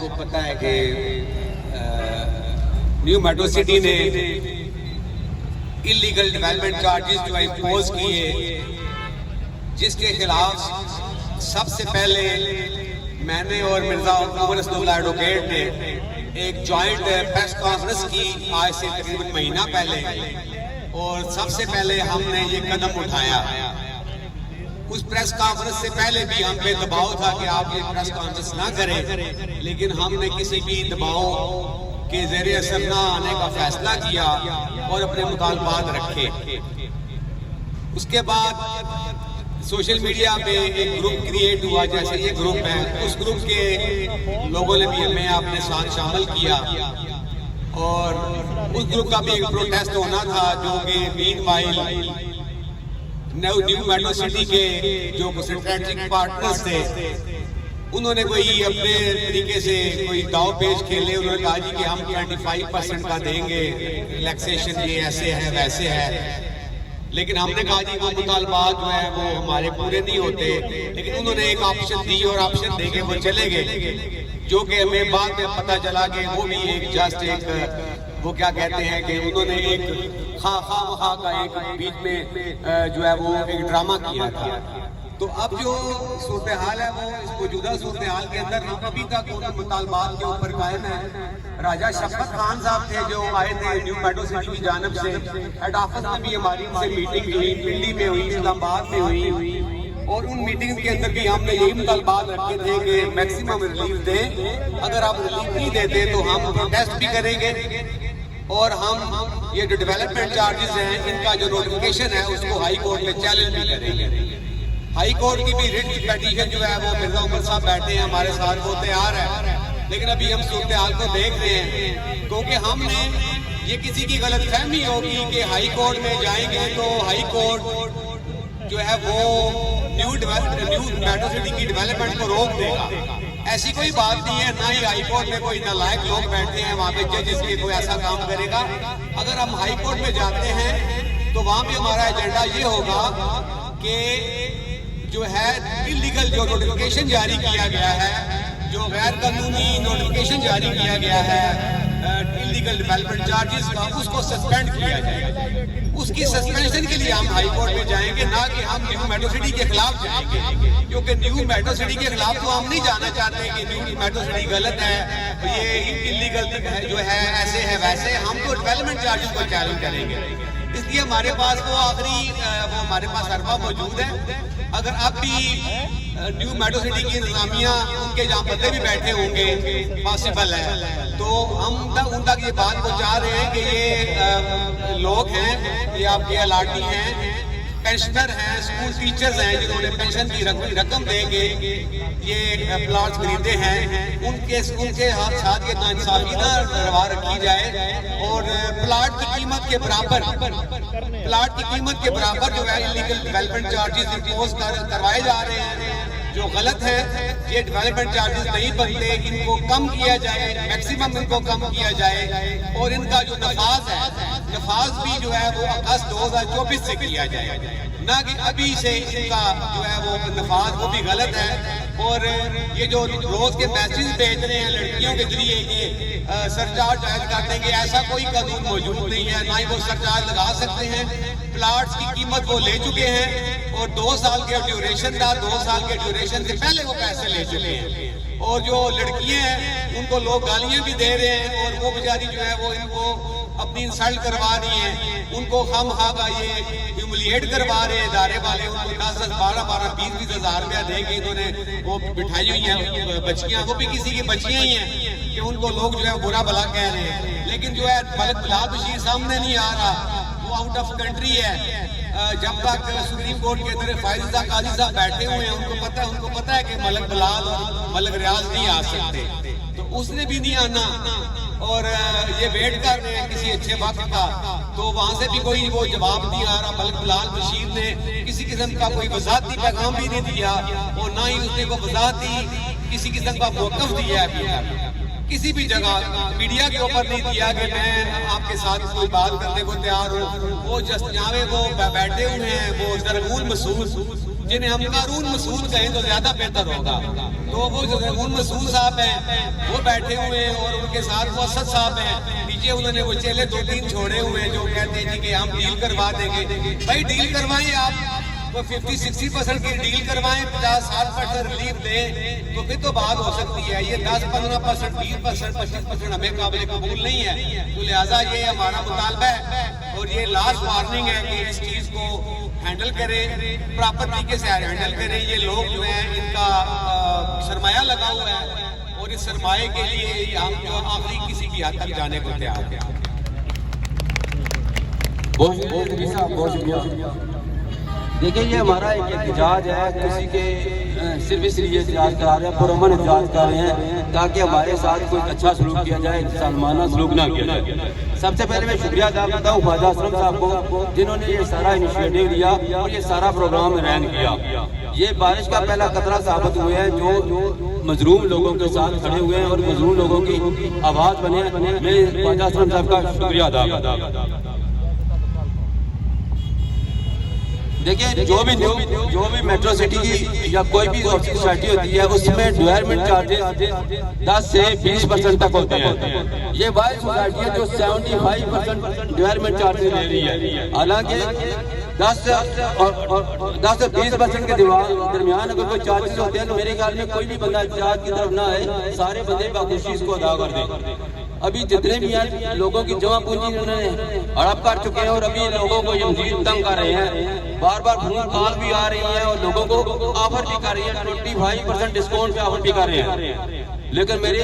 کو پتہ ہے کہ نیو میٹرو سٹی نے انلیگل ڈیولپمنٹ چارجز جو امپوز کیے، جس کے خلاف سب سے پہلے میں نے اور مرزا عمر اسد اللہ ایڈوکیٹ نے ایک جوائنٹ پریس کانفرنس کی آج سے تقریباً مہینہ پہلے، اور سب سے پہلے ہم نے یہ قدم اٹھایا۔ اس پریس کانفرنس سے پہلے بھی ہم پہ دباؤ تھا کہ آپ یہ پریس کانفرنس نہ کریں، لیکن ہم نے کسی بھی دباؤ کے زیر اثر نہ آنے کا فیصلہ کیا اور اپنے مطالبات رکھے۔ اس کے بعد سوشل میڈیا پہ ایک گروپ کریٹ ہوا، جیسے یہ گروپ ہے، اس گروپ کے لوگوں نے بھی ہمیں اپنے ساتھ شامل کیا، اور اس گروپ کا بھی ایک پروٹیسٹ ہونا تھا، جو کہ مین وائل نیو میٹرو سٹی کے جو اسٹریٹجک پارٹنرز تھے، انہوں نے کوئی اپنے طریقے سے کوئی داؤ پیش کھیلے۔ انہوں نے کہا جی کہ ہم 25% کا دیں گے ریلیکسیشن، یہ ایسے ہے ویسے ہے، لیکن ہم نے کہا جی وہ مطالبات جو ہے وہ ہمارے پورے نہیں ہوتے، لیکن انہوں نے ایک آپشن دی اور آپشن دے کے وہ چلے گئے، جو کہ ہمیں بعد میں پتہ چلا کہ وہ بھی ایک جسٹ ایک وہ کیا کہتے ہیں کہ انہوں نے ایک خواہ کا ایک بیچ میں جو ہے وہ ایک ڈرامہ کیا تھا۔ تو اب جو صورتحال ہے وہ اس موجودہ صورتحال کے اندر ہم ابھی تک ان مطالبات کے اوپر قائم ہیں۔ راجہ شفقت خان صاحب تھے جو آئے تھے نیو میٹرو سٹی کی جانب سے، ہیڈ آفس میں بھی ہماری ان سے میٹنگ ہوئی، پنڈی میں ہوئی، اسلام آباد میں ہوئی، اور ان میٹنگ کے اندر بھی ہم نے یہی مطالبات رکھے تھے کہ میکسیمم ریلیف دیں، اگر آپ ریلیف نہیں دیتے تو ہم پروٹیسٹ بھی کریں گے، اور ہم یہ جو ڈیولپمنٹ چارجز ہیں ان کا جو نوٹیفیکیشن ہے اس کو ہائی کورٹ میں چیلنج بھی کریں گے۔ ہائی کورٹ کی بھی ریٹ کی پیٹیشن جو ہے وہ مرزا عمر صاحب بیٹھے ہیں ہمارے ساتھ، وہ تیار ہے، لیکن ابھی ہم صورتحال کو دیکھ رہے ہیں، کیونکہ ہم نے یہ کسی کی غلط فہمی ہوگی کہ ہائی کورٹ میں جائیں گے تو ہائی کورٹ جو ہے وہ نیو میٹرو سٹی کی ڈیولپمنٹ کو روک دے گا۔ ایسی کوئی بات نہیں ہے، نہ ہی ہائی کورٹ میں کوئی نالائق لوگ بیٹھتے ہیں وہاں پہ ججز کے کوئی ایسا کام کرے گا۔ اگر ہم ہائی کورٹ میں جاتے ہیں تو وہاں پہ ہمارا ایجنڈا یہ ہوگا کہ جو ہے انلیگل جو نوٹیفیکیشن جاری کیا گیا ہے، جو غیر قانونی نوٹیفیکیشن جاری کیا گیا ہے انلیگل ڈیولپمنٹ چارجز کا، اس کو سسپینڈ کیا جائے۔ اس کی سسپینشن کے لیے ہم ہائی کورٹ میں جائیں گے، نہ کہ ہم نیو میٹرو سٹی کے خلاف جائیں گے، کیونکہ نیو میٹرو سٹی کے خلاف تو ہم نہیں جانا چاہتے کہ نیو میٹرو سٹی غلط ہے، یہ انلیگل جو ہے ایسے ہے ویسے، ہم تو ڈیولپمنٹ چارجز کو چیلنج کریں گے۔ اس لیے ہمارے پاس وہ آخری وہ ہمارے پاس عربہ موجود ہے۔ اگر اب بھی نیو میٹرو سٹی کی انتظامیہ ان کے جہاں بندے بھی بیٹھے ہوں گے، پاسبل ہے، تو ہم ان تک یہ بات پہنچا رہے ہیں کہ یہ لوگ ہیں، یہ آپ کے الاٹی ہیں، پینشنر ہیں، اسکول ٹیچرز ہیں، جنہوں نے پینشن کی رقم دے کے یہ پلاٹس خریدے ہیں، ان کے ساتھ یہ ناانصافی نہ روا رکھی جائے، اور پلاٹ کی قیمت کے برابر جو ہے انلیگل ڈیولپمنٹ چارجز امپوز کروائے جا رہے ہیں، جو غلط ہے۔ یہ ڈیولپمنٹ چارجز نہیں بنتے، ان کو کم کیا جائے، میکسیمم ان کو کم کیا جائے، اور ان کا جو نفاذ ہے، نفاذ بھی جو ہے وہ اگست 2024 سے کیا جائے، نہ کہ ابھی سے ان کا جو ہے وہ نفاذ وہ بھی غلط ہے۔ اور یہ جو روز کے میسیج بھیج رہے ہیں لڑکیوں کے ذریعے کہ سرچارج عائد کر دیں گے، ایسا کوئی قانون موجود نہیں ہے، نہ ہی وہ سرچارج لگا سکتے ہیں۔ پلاٹس کی قیمت وہ لے چکے ہیں، اور 2 سال کے ڈیوریشن تھا، 2 سال کے ڈیوریشن سے پہلے وہ پیسے لے چکے ہیں، اور جو لڑکیاں ہیں ان کو لوگ گالیاں بھی دے رہے ہیں، اور وہ بیچاری جو ہے وہ ان کو اپنی انسلٹ کروا رہی ہیں، ان کو خام خواہ کا یہ ہیوملیٹ کروا رہے ہیں ادارے والے، ان کو 10 12 20 ہزار روپیہ دے کے انہوں نے وہ بٹھائی ہوئی ہیں بچیاں، وہ بھی کسی کی بچیاں ہی ہیں کہ ان کو لوگ جو ہے برا بھلا کہہ رہے ہیں، لیکن جو ہے ملک بلال بشیر سامنے نہیں آ رہا، وہ آؤٹ آف کنٹری ہے۔ جب تک سپریم کورٹ کے اندر فائز رضا قاضی صاحب بیٹھے ہوئے ہیں، ان کو پتہ ہے کہ ملک بلال اور ملک ریاض نہیں آ سکتے، تو اس نے بھی نہیں آنا، اور یہ ویٹ کر رہے ہیں کسی اچھے وقت کا، تو وہاں سے بھی کوئی وہ جواب نہیں آ رہا۔ ملک بلال بشیر نے کسی قسم کا کوئی وضاحتی پیغام بھی نہیں دیا، اور نہ ہی اس نے کوئی وضاحتی کسی قسم کا موقف دیا ہے ابھی تک، کسی بھی جگہ میڈیا کے اوپر نہیں دیا کہ میں آپ کے ساتھ کوئی بات کرنے کو تیار ہوں۔ وہ جس جہاں وہ بیٹھے ہوئے ہیں وہ درغول مسعود، جنہیں ہم قارون مسعود کہیں تو زیادہ بہتر ہوگا، تو وہ جو ان مسعود صاحب ہیں وہ بیٹھے ہوئے ہیں اور ان کے ساتھ وہ اسد صاحب ہیں پیچھے، انہوں نے وہ چیلے 2-3 چھوڑے ہوئے ہیں جو کہتے ہیں جی کہ ہم ڈیل کروا دیں گے. بھائی ڈیل کروائیں آپ، وہ 50-60% کی ڈیل کروائیں، 50-60% ریلیف دیں تو پھر تو بات ہو سکتی ہے. یہ 10-15%، 20%، 25% ہمیں قابل قبول نہیں ہے. تو لہٰذا یہ ہمارا مطالبہ ہے اور یہ لاسٹ وارننگ ہے کہ اس چیز کو ہینڈل کرے، پراپر طریقے سے ہینڈل کرے. یہ لوگ جو ہیں ان کا سرمایہ لگا ہوا ہے اور اس سرمایہ کے لیے ہم جو آخری کسی کی حد تک جانے کو تیار ہیں. بہت شکریہ. دیکھیں یہ ہمارا ایک احتجاج ہے، کسی کے صرف اس لیے احتجاج کرا رہے ہیں، پرامن احتجاج کر رہے ہیں تاکہ ہمارے ساتھ کوئی اچھا سلوک کیا جائے، ظالمانہ سلوک نہ کیا جائے. سب سے پہلے میں شکریہ ادا کرتا ہوں خواجہ اسلم صاحب کو جنہوں نے یہ سارا انیشیٹو لیا اور یہ سارا پروگرام ارینج کیا. یہ بارش کا پہلا قطرہ ثابت ہوئے ہیں جو مظلوم لوگوں کے ساتھ کھڑے ہوئے ہیں اور مظلوم لوگوں کی آواز بنے. میں خواجہ اسلم صاحب کا شکریہ ادا کرتا ہوں. دیکھیں جو بھی میٹرو سٹی کی یا کوئی بھی سوسائٹی ہوتی ہے اس میں ڈیولپمنٹ چارجز 10 سے 20% تک ہوتے ہیں. یہ واحد سوسائٹی ہے جو 75% ڈیولپمنٹ چارجز لے رہی ہے. حالانکہ 10 سے 20% کے درمیان اگر کوئی چارجز ہوتے ہیں تو میرے خیال میں کوئی بھی بندہ احتجاج کی طرف نہ آئے، سارے بندے باخوشی اس کو ادا کر دیں. ابھی جتنے بھی ہیں لوگوں کی جمع پونجی انہوں نے ہڑپ کر چکے ہیں اور ابھی لوگوں کو یہ مزید تنگ کر رہے ہیں. بار بار فون کال بھی آ رہی ہیں اور لوگوں کو آفر بھی کر رہی ہیں، 25% ڈسکاؤنٹ پہ آفر بھی کر رہے ہیں. لیکن میری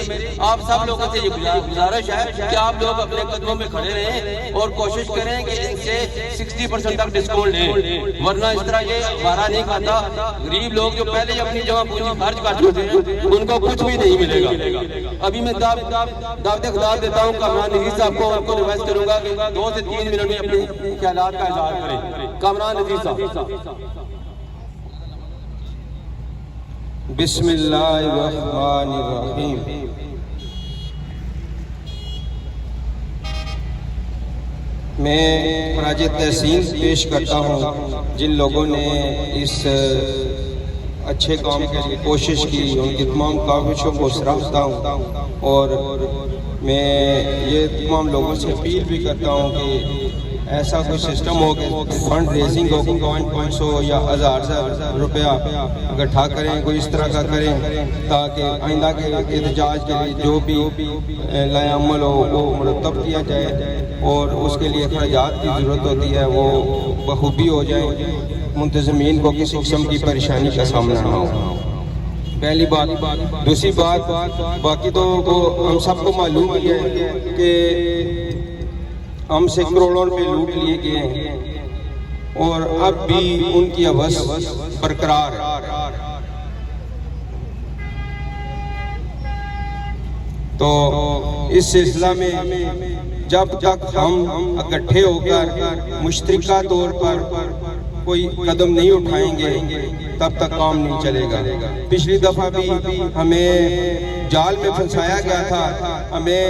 آپ سب لوگوں سے یہ گزارش ہے کہ آپ لوگ اپنے قدموں میں کھڑے رہیں اور کوشش کریں کہ ان سے 60% تک ڈسکاؤنٹ لیں، ورنہ اس طرح یہ ہمارا نہیں کھاتا. غریب لوگ جو پہلے ہی اپنی جمع پونجی خرچ کر چکے ہیں ان کو کچھ بھی نہیں ملے گا. ابھی میں دعوت خطاب دیتا ہوں کامران نذیر صاحب کو، ان کو ریکویسٹ کروں گا کہ 2 سے 3 منٹ میں اپنے خیالات کا اظہار کریں. کامران نذیر صاحب. بسم اللہ الرحمن الرحیم. میں خراج تحسین پیش کرتا ہوں جن لوگوں نے اس اچھے کام کے لیے کوشش کی، ان کی تمام کاوشوں کو سراہتا ہوں اور میں یہ تمام لوگوں سے اپیل بھی کرتا ہوں کہ ایسا کوئی سسٹم ہو کہ فنڈ ریزنگ ہو، 500 یا 1000 روپیہ اکٹھا کریں، کوئی اس طرح کا کریں تاکہ آئندہ کے احتجاج کے لیے جو بھی لائے عمل ہو وہ مرتب کیا جائے اور اس کے لیے اخراجات کی ضرورت ہوتی ہے وہ بخوبی ہو جائیں، منتظمین کو کسی قسم کی پریشانی کا سامنا نہ ہو. پہلی بات. دوسری بات، باقی تو ہم سب کو معلوم ہے کہ ہم سے کروڑوں روپے لوٹ لیے گئے ہیں اور اب بھی ان کی ہوس برقرار ہے. تو اس سلسلہ میں جب تک ہم اکٹھے ہو کر مشترکہ طور پر کوئی قدم نہیں اٹھائیں گے تب تک کام نہیں چلے گا. پچھلی دفعہ بھی ہمیں جال میں پھنسایا گیا تھا، ہمیں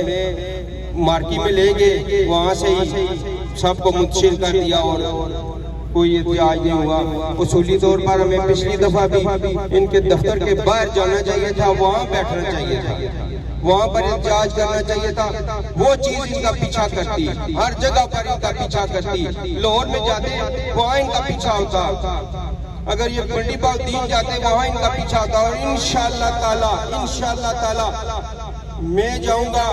مارکی میں لے گئے، وہاں سے ہی سب کو منتشر کر دیا اور کوئی احتجاج نہیں ہوا. اصولی طور پر ہمیں پچھلی دفعہ بھی ان کے دفتر کے باہر جانا چاہیے تھا، وہاں بیٹھنا چاہیے تھا، وہاں پر احتجاج کرنا چاہیے تھا. وہ چیز ان کا پیچھا کرتی، ہر جگہ پر ان کا پیچھا کرتی. لاہور میں جاتے وہاں ان کا پیچھا ہوتا، اگر یہ منڈی باغ دین جاتے وہاں ان کا پیچھا ہوتا. اور انشاءاللہ تعالی میں جاؤں گا،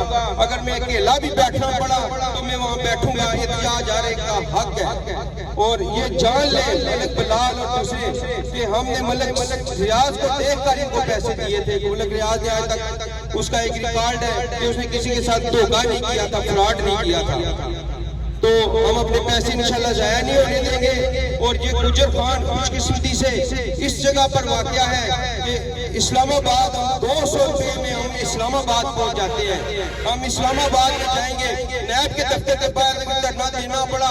اگر میں اکیلا بھی بیٹھنا پڑا تو میں وہاں بیٹھوں گا. احتجاج آ رہے کا حق ہے اور یہ جان لیں ملک بلال اور دوسرے کہ ہم نے ملک ریاض کو دیکھ کر ان کو پیسے دیے تھے. ملک ریاض نے آج تک اس کا ایک ریکارڈ ہے کہ اس نے کسی کے ساتھ دھوکہ نہیں کیا تھا، فراڈ نہیں کیا تھا. تو ہم اپنے پیسے انشاءاللہ ضائع نہیں ہونے دیں گے. اور یہ گجر خان خوش قسمتی سے اس جگہ پر واقع ہے کہ اسلام آباد 200 روپے میں ہم اسلام آباد پہنچ جاتے ہیں. ہم اسلام آباد میں جائیں گے، نیب کے دفتر کے باہر دھرنا دینا پڑا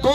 2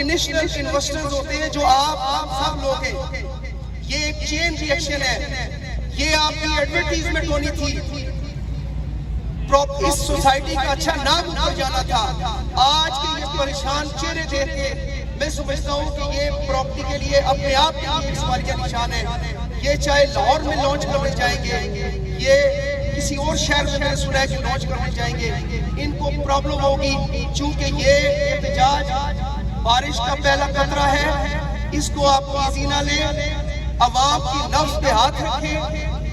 انیشنل انویسٹرز ہوتے ہیں جو آپ سب لوگ ہیں. یہ ایک چین ریئیکشن ہے. یہ آپ کی ایڈورٹیزمنٹ ہونی تھی. اس سوسائٹی کا اچھا نام اوپر جانا تھا. آج کے یہ پریشان چہرے دیکھ کے میں سمجھتا ہوں کہ یہ پراپرٹی کے لیے اپنے آپ کے لیے ایک سوالیہ نشان ہے. یہ چاہے لاہور میں لانچ کرنے جائیں گے, یہ کسی اور شہر میں میں نے سنا ہے کہ لانچ کرنے جائیں گے, ان کو پرابلم ہوگی. چونکہ یہ احتجاج بارش کا پہلا قطرہ ہے, اس کو آپ ایزی نہ لیں. عوام کی نفس پہ ہاتھ رکھیں.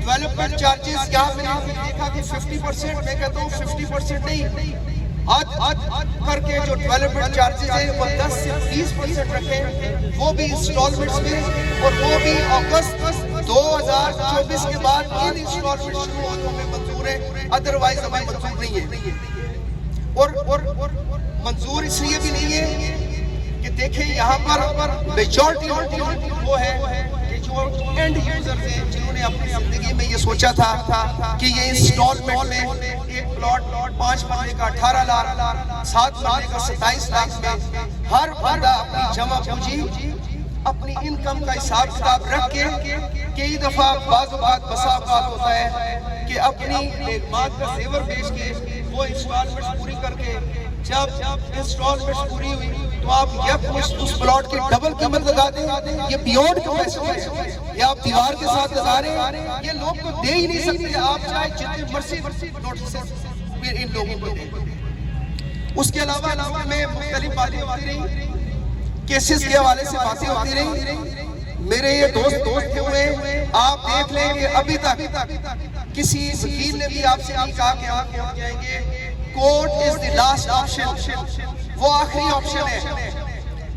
ڈیولپمنٹ چارجز یہاں میں نے دیکھا کہ 50%, میں کہتا ہوں 50% نہیں, کر کے جو ڈیولپمنٹ چارجز ہیں وہ 10 سے 20% رکھیں, وہ بھی انسٹالمنٹس میں, اور وہ بھی اگست 2024 کے بعد ان انسٹالمنٹ شروع ہونے میں منظور ہے, ادروائز ہمیں منظور نہیں ہے. اور منظور اس لیے بھی نہیں ہے کہ دیکھیں یہاں پر میجورٹی وہ ہے کہ جو اینڈ یوزر ہیں جنہوں نے اپنی زندگی میں یہ سوچا تھا کہ یہ انسٹالمنٹ میں ایک پلاٹ 5 مہینے کا 18 لاکھ, 7 مہینے کا 27 لاکھ میں ہر بندہ اپنی جمع پونجی اپنی انکم کا حساب کتاب رکھ کے کئی دفعہ بعض اوقات بسا اوقات ہوتا ہے کہ اپنی اعتماد کا زیور بیچ کے وہ انسٹالمنٹ پوری کر کے جب انسٹالمنٹ پوری ہوئی تو آپ اس پلاٹ کی ڈبل قیمت لگا دیں. یہ بیونڈ کیپیسٹی ہے, یہ آپ دیوار کے ساتھ لگا رہے ہیں, یہ لوگ کو دے ہی نہیں سکتے. آپ چاہے جتنے مرضی نوٹسز ان لوگوں کو دیں. اس کے علاوہ میں مختلف باتیں ہوتی رہی, کیسز کے حوالے سے باتیں ہوتی رہی. میرے یہ دوست ہوئے, آپ دیکھ لیں کہ ابھی تک کسی وکیل نے بھی آپ سے نہیں کہا کہ آپ کہاں جائیں گے. Court is the last option, وہ آخری آپشن ہے.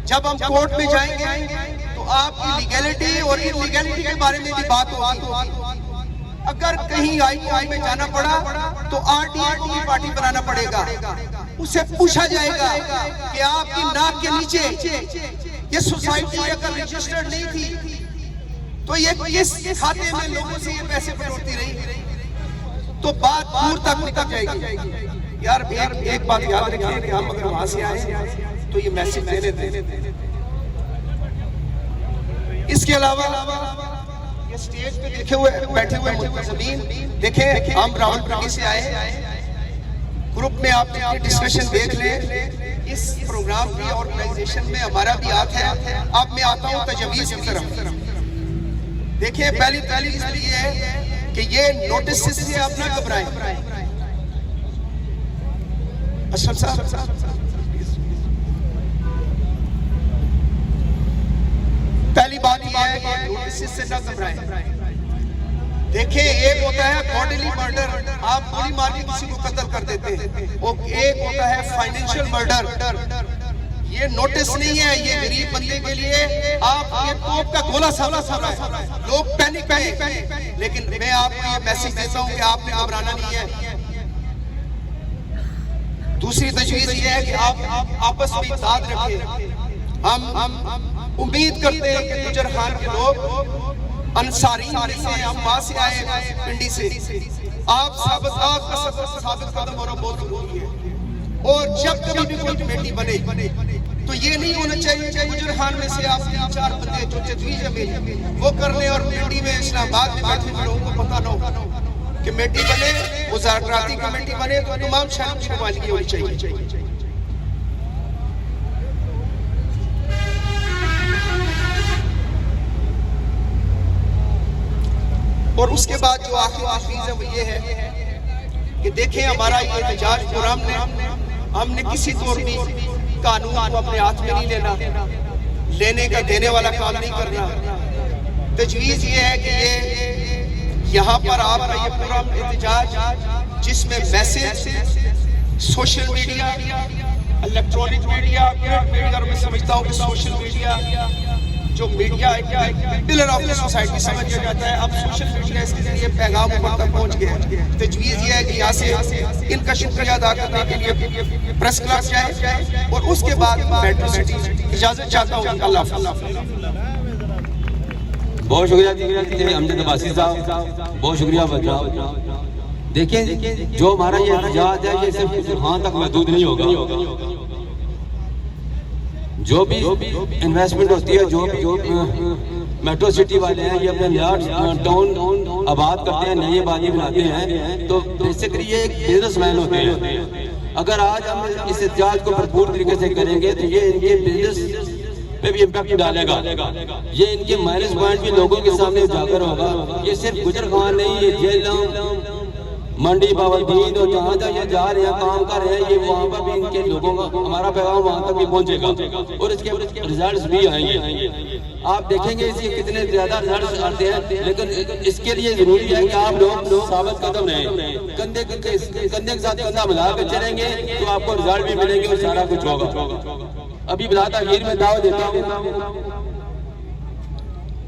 جب ہم کورٹ میں جائیں گے تو آپ کی لیگیلٹی اور انلیگیلٹی کے بارے میں بھی بات ہوگی. اگر کہیں آئی کورٹ میں جانا پڑا تو RTI کی پارٹی بنانا پڑے گا. اسے پوچھا جائے گا کہ آپ کی ناک کے نیچے یہ سوسائٹی اگر رجسٹرڈ نہیں تھی تو یہ اس کھاتے میں لوگوں سے یہ پیسے بٹورتی رہی تو بات دور تک نکل جائے گی. یار ایک بات یاد رکھیں کہ ہم اگر وہاں سے آئے تو یہ میسیج دینے دیں. اس کے علاوہ یہ سٹیج پہ بیٹھے ہوئے منتظمین دیکھیں, ہم راولپنڈی سے آئے, گروپ میں آپ نے ڈسکشن دیکھ لیں. اس پروگرام کی آرگنائزیشن میں ہمارا بھی ہاتھ ہے. اب میں آتا ہوں تجویز کی طرف. دیکھیں پہلی چیز یہ ہے کہ یہ نوٹس سے آپ نہ گھبرائیں. اشرف صاحب پہلی بات یہ ہے کہ نوٹس سے نہ گھبرائیں. دیکھیں ایک ہوتا ہے باڈیلی مرڈر, آپ گولی مار کے کسی کو قتل کر دیتے ہیں, اور ایک ہوتا ہے فائنینشیل مرڈر. یہ نوٹس نہیں ہے, یہ غریب بندے کے لیے آپ یہ توپ کا گولا سامنا ہے, لوگ پینک ہیں. لیکن میں آپ کو یہ میسیج دیتا ہوں کہ آپ نے گھبرانا نہیں ہے. دوسری تجویز یہ ہے کہ آپ آپس میں اتحاد رکھیں. ہم امید کرتے ہیں کہ گجر خان کے لوگ انصاری سے, ہم وہاں سے آئے پنڈی سے, آپ ثابت قدم ہونا بہت ضروری ہے. اور جب کبھی بھی کوئی کمیٹی بنے تو یہ نہیں ہونا چاہیے کہ گجر خان میں سے آپ 3-4 بندے جو تجویز ہے وہ کر لیں اور پنڈی میں اسلام آباد میں بیٹھے ہوئے لوگوں کو پتہ نہ ہو. کمیٹی بنے, مذاکراتی کمیٹی بنے تو تمام شہروں کی نمائندگی ہونی چاہیے. اور اس کے بعد جو آخری چیز ہے وہ یہ ہے کہ دیکھیں ہمارا یہ احتجاج پروگرام ہم نے کسی طور بھی قانون کو اپنے ہاتھ میں نہیں لینا, لینے کا دینے والا کام نہیں کرنا. تجویز یہ ہے کہ یہ یہاں پر آپ کا یہ پورا احتجاج جس میں message, social media, electronic media, اور میں سمجھتا ہوں کہ سوشل میڈیا جو میڈیا ایک پلر آف سوسائٹی سمجھا جاتا ہے, اب سوشل میڈیا اس کے ذریعے پیغام اوپر تک پہنچ گیا. تجویز یہ ہے کہ یہاں سے ان کا شکریہ ادا کرنے کے لیے پریس کلب جائے اور اس کے بعد میٹرو سٹی اجازت چاہتا ہوں. اللہ حافظ. بہت شکریہ امجد عباسی صاحب, بہت شکریہ بچہ. دیکھیں جو ہمارا یہ احتجاج ہے یہ صرف ہاں تک محدود نہیں ہوگا. جو بھی انویسٹمنٹ ہوتی ہے، جو میٹرو سٹی والے ہیں یہ اپنے نیا ٹاؤن آباد کرتے ہیں، نئی آبادی بناتے ہیں، تو بیسیکلی یہ ایک بزنس مین ہوتے ہیں. اگر آج ہم اس احتجاج کو بھرپور طریقے سے کریں گے تو یہ ان کے بزنس پہ بھی امپیکٹ ڈالے گا، یہ ان کے مائنس پوائنٹ بھی لوگوں کے سامنے اجاگر ہوگا. یہ صرف گجر خان نہیں، یہ جیلم، منڈی، باولدین اور جہاں جہاں یہ جا رہے ہیں کام کر رہے ہیں، یہ وہاں پر بھی ان کے لوگوں کا ہمارا پیغام وہاں تک بھی پہنچے گا اور اس کے ریزلٹس بھی آئیں گے. آپ دیکھیں گے اس کے کتنے زیادہ ریزلٹس آتے ہیں، لیکن اس کے لیے ضروری ہے کہ آپ لوگ ثابت قدم رہیں، کندھے کے ساتھ کندھا ملا کے چلیں گے تو آپ کو ریزلٹ بھی ملیں گے اور سارا کچھ ہوگا. ابھی بلا تاخیر میں دعوت دیتا ہوں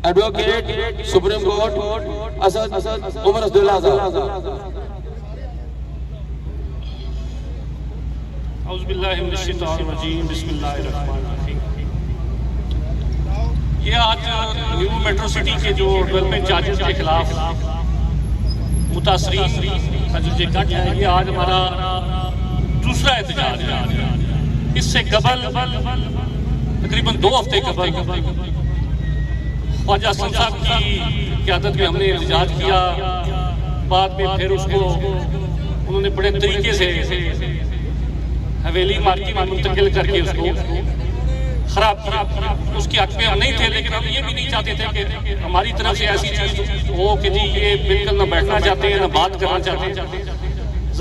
advocate supreme court Asad Umar Asadullah صاحب. اعوذ باللہ من الشیطان الرجیم، بسم اللہ الرحمن الرحیم. یہ آج نیو میٹرو سٹی کے جو ڈیولپمنٹ چارجز کے خلاف متاثرین کا جو اکٹھ ہے، یہ آج ہمارا دوسرا احتجاج ہے. اس سے قبل تقریباً 2 ہفتے قبل خواجہ حسن صاحب کی قیادت میں ہم نے احتجاج کیا. بعد میں پھر اس کو انہوں نے بڑے طریقے سے حویلی مارکیٹ میں منتقل کر کے اس کو خراب کیا. اس کے حق میں ہم نہیں تھے، لیکن ہم یہ بھی نہیں چاہتے تھے کہ ہماری طرف سے ایسی چیز ہو کہ جی یہ بالکل نہ بیٹھنا چاہتے ہیں نہ بات کرنا چاہتے ہیں.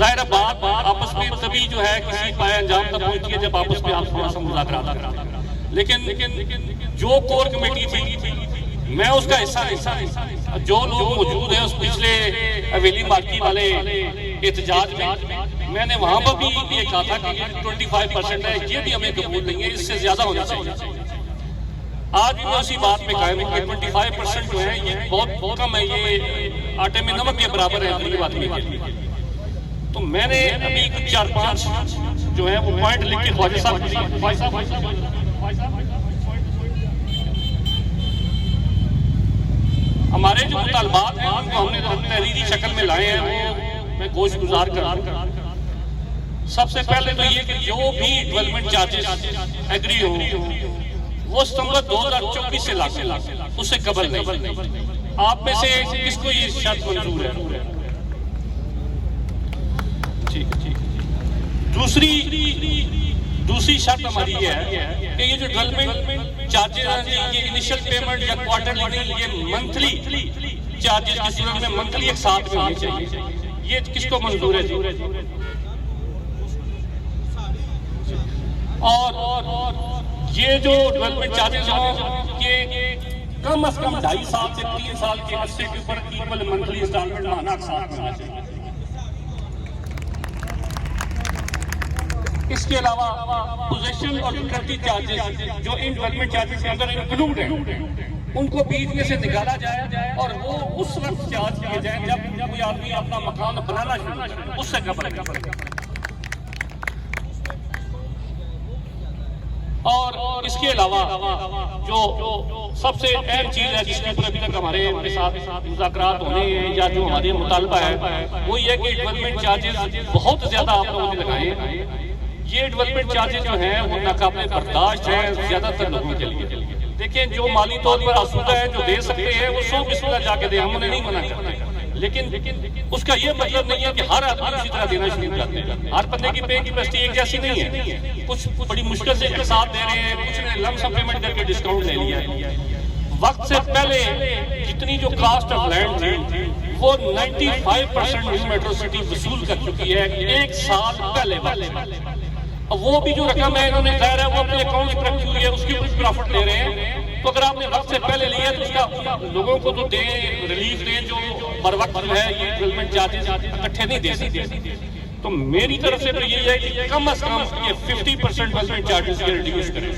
ظاہر بات آپس میں تبھی جو ہے کسی پائے انجام تک پہنچتی ہے جب آپس میں آپ تھوڑا سا مذاکرات کرتے ہیں. لیکن جو کور کمیٹی تھی میں اس کا حصہ نہیں، جو لوگ موجود ہیں اس پچھلے حویلی مارکیٹ والے احتجاج میں نے وہاں پر بھی یہ کہا تھا کہ 25% ہے، یہ بھی ہمیں قبول نہیں ہے، اس سے زیادہ ہونا چاہیے. آج بھی میں اسی بات میں قائم ہوں کہ 25% جو ہے یہ بہت کم ہے، یہ آٹے میں نمک کے برابر ہے غریب آدمی کے لیے. تو میں نے ابھی کچھ 4-5 جو ہے وہ پوائنٹ لکھ کے خواجہ صاحب ہمارے جو مطالبات ہیں ان کو ہم نے تحریری شکل میں لائے ہیں، وہ میں گوش گزار کر. سب سے پہلے تو یہ کہ جو بھی ڈیولپمنٹ چارجز ایگری ہو وہ ستمبر 2024 سے لاگو، اس سے قبل نہیں. آپ میں سے کس کو یہ شرط منظور ہے؟ دوسری شرط ہماری یہ ہے کہ یہ جو ڈیولپمنٹ چارجز ہیں یہ انیشل پیمنٹ یا کوارٹرلی نہیں، یہ منتھلی چارجز کی صورت میں منتھلی ایک ساتھ میں ہونے چاہیے. یہ کس کو منظور ہے جی؟ اور یہ جو ڈیولپمنٹ چارجز ہوں یہ کم از کم 2.5 سال سے 3 سال کے عرصے کے اوپر ایکول منتھلی انسٹالمنٹ ماہانہ ساتھ میں ہونا چاہیے. اس کے علاوہ پوزیشن اور سیکورٹی چارجز جو ان ڈیولپمنٹ چارجز کے اندر انکلوڈ ہیں ان کو بیچ میں سے نکالا جائے اور وہ اس وقت چارج کیے جائیں جب کوئی آدمی اپنا مکان بنانا شروع کرے، اس سے قبل. اور اس کے علاوہ جو سب سے اہم چیز ہے جس کے اوپر ابھی تک ہمارے ساتھ مذاکرات ہونے ہیں یا جو ہمارے مطالبہ ہے وہ یہ کہ ڈیولپمنٹ چارجز بہت زیادہ آپ لوگوں نے لگائے ہیں. یہ ڈیولپمنٹ چارجز جو ہیں وہ ناقابل برداشت ہیں زیادہ تر لوگوں کے لیے. دیکھیں جو مالی طور پر آسودہ ہے جو دے سکتے ہیں وہ 100 بسم اللہ جا کے دیں، ہم انہیں نہیں منع کرتے، لیکن اس کا یہ مطلب نہیں ہے کہ ہر آدمی اسی طرح دینا شروع کرتے ہیں. ہر بندے کی پے کیپیسٹی ایک جیسی نہیں ہے، کچھ بڑی مشکل سے ایک ساتھ دے رہے ہیں، کچھ نے لم سم پیمنٹ کر کے ڈسکاؤنٹ لے لیا ہے. وقت سے پہلے جتنی جو کاسٹ آف لینڈ تھی وہ 95% نیو میٹرو سٹی وصول کر چکی ہے 1 سال پہلے. وہ بھی جو رقم ہے انہوں نے ظاہر ہے وہ اپنے اکاؤنٹ میں رکھی ہوئی ہے، اس کی کچھ پروفٹ لے رہے ہیں. تو اگر آپ نے وقت سے پہلے لیا تو اس کا لوگوں کو تو دیں، ریلیف دیں جو بر وقت جو ہے یہ ڈیولپمنٹ چارجز اکٹھے نہیں دے سکتے. تو میری طرف سے تو یہی ہے کہ کم از کم یہ 50% ڈیولپمنٹ چارجز کے ریڈیوس کریں.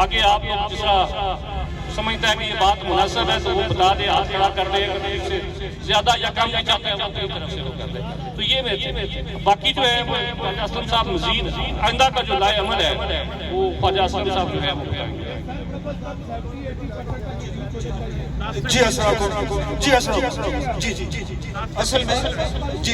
آگے آپ لوگ جس طرح سمجھتا ہے کہ یہ بات مناسب ہے تو وہ بتا دے، ہاتھ کھڑا کر دے، اگر اس سے زیادہ یا کم نہیں چاہتے ہیں وہ اپنی طرف سے وہ کر دے. تو یہ باقی جو ہے وہ خواجہ اسلم صاحب مزید آئندہ کا جو لائے عمل ہے وہ خواجہ اسلم صاحب جو ہے وہ بتائیں گے. جی السلام علیکم. جی السلام علیکم. جی اصل میں جی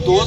2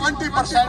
20%